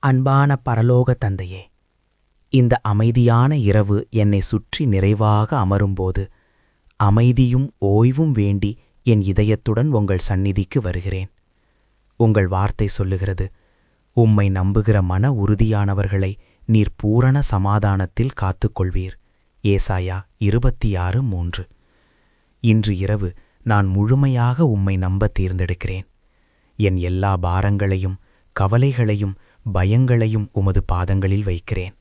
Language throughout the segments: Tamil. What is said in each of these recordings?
அன்பான பரலோக தந்தையே, இந்த அமைதியான இரவு என்னை சுற்றி நிறைவாக அமரும்போது அமைதியும் ஓய்வும் வேண்டி என் இதயத்துடன் உங்கள் சந்நிதிக்கு வருகிறேன். உங்கள் வார்த்தை சொல்லுகிறது, உம்மை நம்புகிற மன உறுதியானவர்களை நீர் பூரண சமாதானத்தில் காத்துக்கொள்வீர். ஏசாயா 26:3. இன்று இரவு நான் முழுமையாக உம்மை நம்ப தேர்ந்தெடுக்கிறேன். என் எல்லா பாரங்களையும் கவலைகளையும் பயங்களையும் உமது பாதங்களில் வைக்கிறேன்.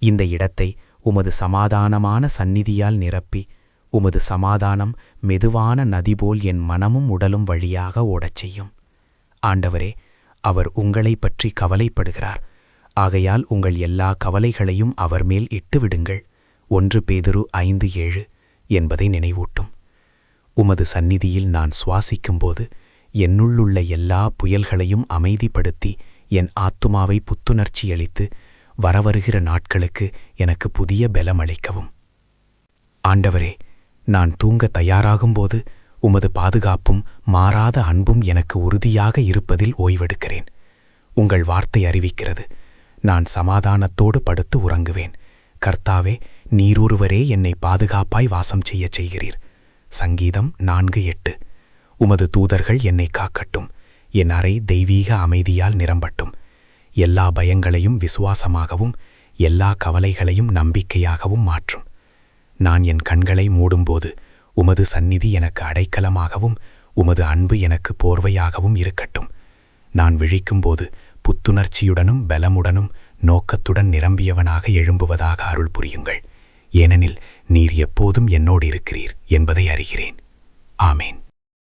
இந்த இடத்தை உமது சமாதானமான சந்நிதியால் நிரப்பி, உமது சமாதானம் மெதுவான நதிபோல் என் மனமும் உடலும் வழியாக ஓடச் செய்யும். ஆண்டவரே, அவர் உங்களைப் பற்றி கவலைப்படுகிறார். ஆகையால் உங்கள் எல்லா கவலைகளையும் அவர் மேல் இட்டுவிடுங்கள். 1 பேதுரு 5:7 என்பதை நினைவூட்டும். உமது சந்நிதியில் நான் சுவாசிக்கும்போது என்னுள்ளுள்ள எல்லா புயல்களையும் அமைதிப்படுத்தி என் ஆத்துமாவை புத்துணர்ச்சியளித்து வரவருகிற நாட்களுக்கு எனக்கு புதிய பலமளிக்கவும். ஆண்டவரே, நான் தூங்க தயாராகும்போது உமது பாதுகாப்பும் மாறாத அன்பும் எனக்கு உறுதியாக இருப்பதில் ஓய்வெடுக்கிறேன். உங்கள் வார்த்தை அறிவிக்கிறது, நான் சமாதானத்தோடு படுத்து உறங்குவேன். கர்த்தாவே, நீரொருவரே என்னை பாதுகாப்பாய் வாசம் செய்யச் செய்கிறீர். சங்கீதம் 4:8. உமது தூதர்கள் என்னை காக்கட்டும். என் அறை தெய்வீக அமைதியால் நிரம்பட்டும். எல்லா பயங்களையும் விசுவாசமாகவும் எல்லா கவலைகளையும் நம்பிக்கையாகவும் மாற்றும். நான் என் கண்களை மூடும்போது உமது சந்நிதி எனக்கு அடைக்கலமாகவும் உமது அன்பு எனக்கு போர்வையாகவும் இருக்கட்டும். நான் விழிக்கும்போது புத்துணர்ச்சியுடனும் பலமுடனும் நோக்கத்துடன் நிரம்பியவனாக எழும்புவதாக அருள் புரியுங்கள். ஏனெனில் நீர் எப்போதும் என்னோடு இருக்கிறீர் என்பதை அறிகிறேன். ஆமேன்.